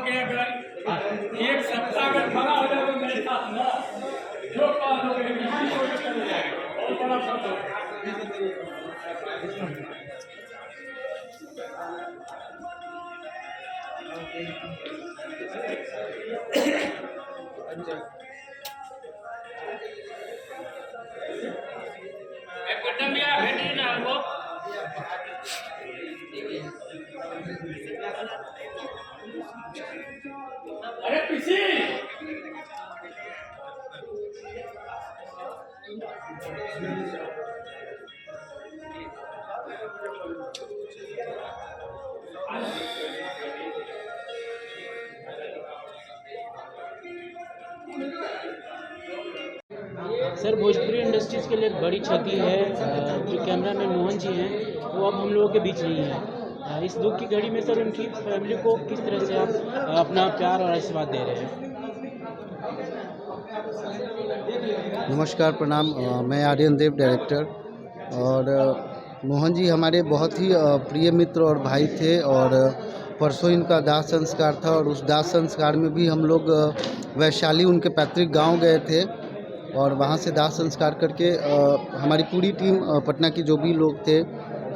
के अगर एक सप्ताह अगर खड़ा हो जाए तो मेरे साथ ना जो काम हो गए किसी को चले जाएगा, बहुत बड़ा फर्क होगा। अरे पीसी सर, भोजपुरी इंडस्ट्रीज़ के लिए एक बड़ी क्षति है। जो कैमरामैन मोहन जी हैं वो अब हम लोगों के बीच नहीं हैं। इस दुख की घड़ी में सर उनकी फैमिली को किस तरह से आप अपना प्यार और आशीर्वाद दे रहे हैं? नमस्कार, प्रणाम। मैं आर्यन देव, डायरेक्टर। और मोहन जी हमारे बहुत ही प्रिय मित्र और भाई थे, और परसों इनका दाह संस्कार था, और उस दाह संस्कार में भी हम लोग वैशाली उनके पैतृक गांव गए थे, और वहां से दाह संस्कार करके हमारी पूरी टीम पटना के जो भी लोग थे,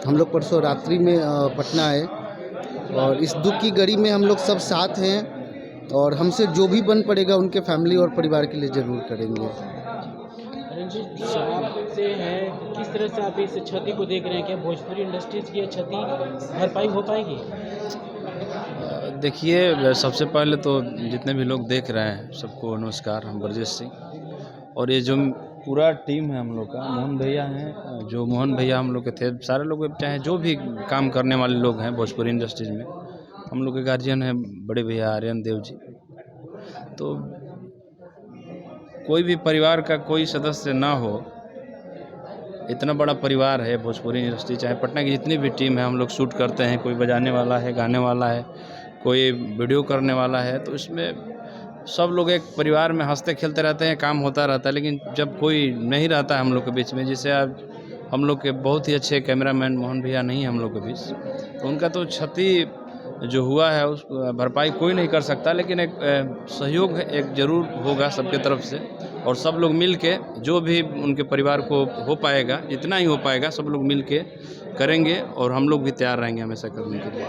हम लोग परसों रात्रि में पटना आए, और इस दुख की घड़ी में हम लोग सब साथ हैं, और हमसे जो भी बन पड़ेगा उनके फैमिली और परिवार के लिए ज़रूर करेंगे। आपसे है किस तरह से आप इस क्षति को देख रहे हैं? क्या भोजपुरी इंडस्ट्रीज़ की क्षति भरपाई हो पाएगी? देखिए, सबसे पहले तो जितने भी लोग देख रहे हैं सबको नमस्कार। हम ब्रजेश सिंह, और ये जो पूरा टीम है हम लोग का, मोहन भैया हैं, जो मोहन भैया हम लोग के थे, सारे लोग चाहे जो भी काम करने वाले लोग हैं भोजपुरी इंडस्ट्रीज में, हम लोग के गार्जियन हैं बड़े भैया आर्यन देव जी। तो कोई भी परिवार का कोई सदस्य ना हो, इतना बड़ा परिवार है भोजपुरी इंडस्ट्री, चाहे पटना की जितनी भी टीम है, हम लोग शूट करते हैं, कोई बजाने वाला है, गाने वाला है, कोई वीडियो करने वाला है, तो इसमें सब लोग एक परिवार में हंसते खेलते रहते हैं, काम होता रहता है। लेकिन जब कोई नहीं रहता है हम लोग के बीच में, जैसे अब हम लोग के बहुत ही अच्छे कैमरामैन मोहन भैया नहीं है हम लोग के बीच, तो उनका तो क्षति जो हुआ है उस भरपाई कोई नहीं कर सकता, लेकिन एक सहयोग एक ज़रूर होगा सबके तरफ से, और सब लोग मिल के जो भी उनके परिवार को हो पाएगा, जितना ही हो पाएगा, सब लोग मिल के करेंगे, और हम लोग भी तैयार रहेंगे हमेशा करने के लिए।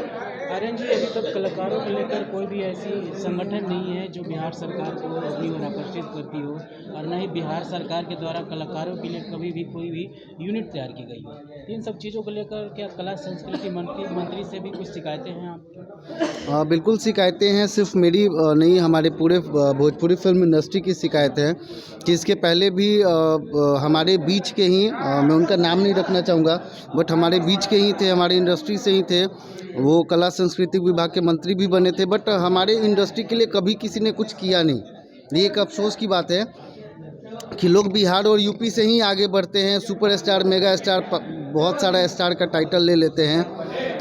आर्यन जी, अभी तक कलाकारों को लेकर कोई भी ऐसी संगठन नहीं है जो बिहार सरकार को अपनी ओर आकर्षित करती हो, और न ही बिहार सरकार के द्वारा कलाकारों के लिए कभी भी कोई भी यूनिट तैयार की गई हो। इन सब चीज़ों को लेकर क्या कला संस्कृति मंत्री से भी कुछ शिकायतें हैं आपकी? बिल्कुल शिकायतें हैं, सिर्फ मेरी नहीं, हमारे पूरे भोजपुरी फिल्म इंडस्ट्री की शिकायतें हैं कि इसके पहले भी हमारे बीच के ही, मैं उनका नाम नहीं रखना चाहूँगा, बट हमारे बीच के ही थे, हमारे इंडस्ट्री से ही थे, वो कला संस्कृति विभाग के मंत्री भी बने थे, बट हमारे इंडस्ट्री के लिए कभी किसी ने कुछ किया नहीं। ये एक अफसोस की बात है कि लोग बिहार और यूपी से ही आगे बढ़ते हैं, सुपरस्टार, मेगा स्टार, बहुत सारा स्टार का टाइटल ले लेते हैं।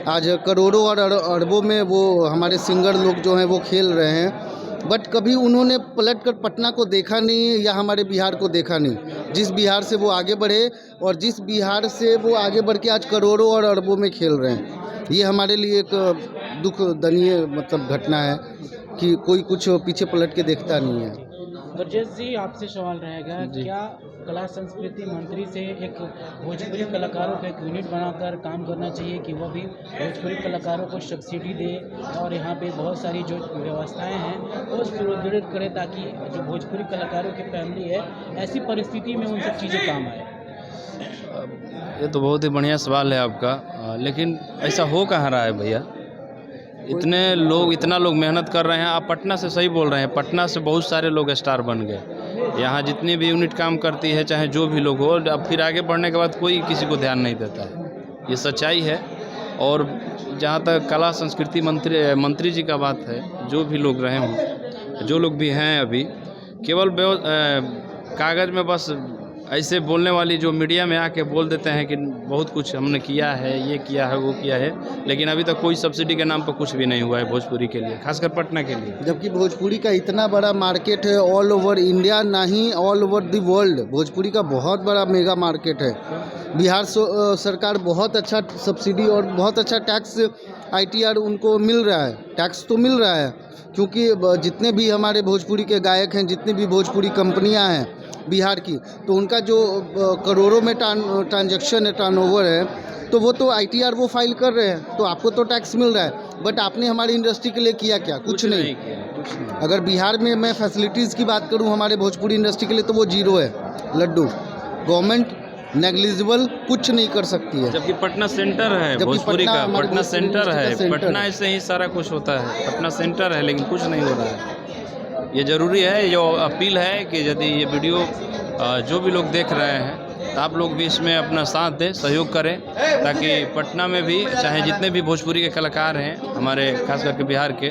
आज करोड़ों और अरबों में वो हमारे सिंगर लोग जो हैं वो खेल रहे हैं, बट कभी उन्होंने पलट कर पटना को देखा नहीं, या हमारे बिहार को देखा नहीं, जिस बिहार से वो आगे बढ़े, और जिस बिहार से वो आगे बढ़ के आज करोड़ों और अरबों में खेल रहे हैं। ये हमारे लिए एक दुखदनीय घटना है कि कोई कुछ पीछे पलट के देखता नहीं है। ब्रजेश जी, आपसे सवाल रहेगा, क्या कला संस्कृति मंत्री से एक भोजपुरी कलाकारों का एक यूनिट बनाकर काम करना चाहिए कि वह भी भोजपुरी कलाकारों को सब्सिडी दे, और यहाँ पे बहुत सारी जो व्यवस्थाएं हैं वो सुदृढ़ करे, ताकि जो भोजपुरी कलाकारों की फैमिली है ऐसी परिस्थिति में उन सब चीज़ें काम आए? ये तो बहुत ही बढ़िया सवाल है आपका, लेकिन ऐसा हो कहाँ रहा है भैया? इतना लोग मेहनत कर रहे हैं। आप पटना से सही बोल रहे हैं, पटना से बहुत सारे लोग स्टार बन गए। यहाँ जितनी भी यूनिट काम करती है, चाहे जो भी लोग हो, अब फिर आगे बढ़ने के बाद कोई किसी को ध्यान नहीं देता है, ये सच्चाई है। और जहाँ तक कला संस्कृति मंत्री जी का बात है, जो भी लोग रहे हों, जो लोग भी हैं अभी, केवल कागज़ में बस ऐसे बोलने वाली जो मीडिया में आके बोल देते हैं कि बहुत कुछ हमने किया है, ये किया है, वो किया है, लेकिन अभी तक कोई सब्सिडी के नाम पर कुछ भी नहीं हुआ है भोजपुरी के लिए, खासकर पटना के लिए। जबकि भोजपुरी का इतना बड़ा मार्केट है ऑल ओवर इंडिया, ना ही all over the world, Bhojpuri का बहुत बड़ा मेगा मार्केट है। बिहार सरकार बहुत अच्छा सब्सिडी और बहुत अच्छा टैक्स ITR उनको मिल रहा है, टैक्स तो मिल रहा है, क्योंकि जितने भी हमारे भोजपुरी के गायक हैं, जितनी भी भोजपुरी कंपनियां हैं बिहार की, तो उनका जो करोड़ों में ट्रांजैक्शन है, टर्नओवर है, तो वो तो ITR वो फाइल कर रहे हैं, तो आपको तो टैक्स मिल रहा है। बट आपने हमारी इंडस्ट्री के लिए किया क्या? कुछ नहीं। अगर बिहार में मैं फैसिलिटीज़ की बात करूं हमारे भोजपुरी इंडस्ट्री के लिए, तो वो जीरो है, लड्डू। गवर्नमेंट नेग्लिजिबल कुछ नहीं कर सकती है। जबकि पटना सेंटर है भोजपुरी का, पटना सेंटर है, पटना से ही सारा कुछ होता है, पटना सेंटर है, लेकिन कुछ नहीं हो रहा है। ये ज़रूरी है, जो अपील है कि यदि ये वीडियो जो भी लोग देख रहे हैं, तो आप लोग भी इसमें अपना साथ दें, सहयोग करें, ताकि पटना में भी चाहे जितने भी भोजपुरी के कलाकार हैं हमारे, खास करके बिहार के,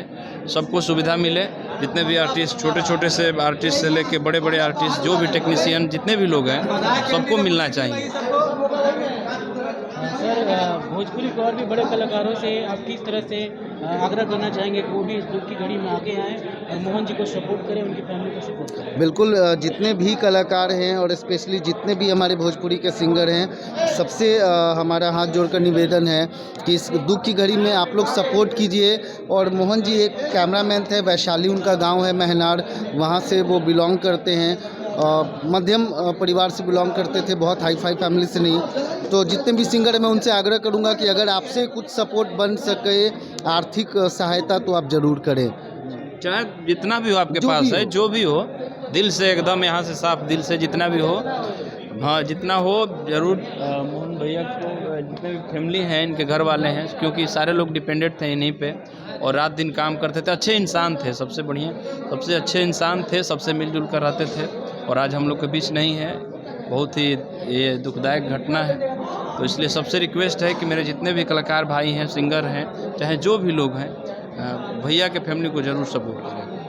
सबको सुविधा मिले। जितने भी आर्टिस्ट, छोटे छोटे से आर्टिस्ट से लेके बड़े बड़े आर्टिस्ट, जो भी टेक्नीशियन, जितने भी लोग हैं, सबको मिलना चाहिए। सर, भोजपुरी के और भी बड़े कलाकारों से आप किस तरह से आग्रह करना चाहेंगे कि वो भी इस दुख की घड़ी में आगे आएँ और मोहन जी को सपोर्ट करें, उनकी फैमिली को सपोर्ट करें? बिल्कुल, जितने भी कलाकार हैं और स्पेशली जितने भी हमारे भोजपुरी के सिंगर हैं, सबसे हमारा हाथ जोड़कर निवेदन है कि इस दुख की घड़ी में आप लोग सपोर्ट कीजिए। और मोहन जी एक कैमरामैन थे, वैशाली उनका गांव है, महनार, वहाँ से वो बिलोंग करते हैं, मध्यम परिवार से बिलोंग करते थे, बहुत हाई फाई फैमिली से नहीं। तो जितने भी सिंगर हैं, मैं उनसे आग्रह करूंगा कि अगर आपसे कुछ सपोर्ट बन सके, आर्थिक सहायता, तो आप ज़रूर करें। चाहे जितना भी हो आपके पास है, जो भी हो, दिल से एकदम यहाँ से साफ दिल से जितना भी हो, हाँ जितना हो ज़रूर। मोहन भैया को, जितने भी फैमिली हैं, इनके घर वाले हैं, क्योंकि सारे लोग डिपेंडेंट थे इन्हीं पे और रात दिन काम करते थे। अच्छे इंसान थे, सबसे बढ़िया, सबसे अच्छे इंसान थे, सबसे मिलजुल कर रहते थे, और आज हम लोग के बीच नहीं है। बहुत ही ये दुखदायक घटना है। तो इसलिए सबसे रिक्वेस्ट है कि मेरे जितने भी कलाकार भाई हैं, सिंगर हैं, चाहे जो भी लोग हैं, भैया के फैमिली को ज़रूर सपोर्ट करें।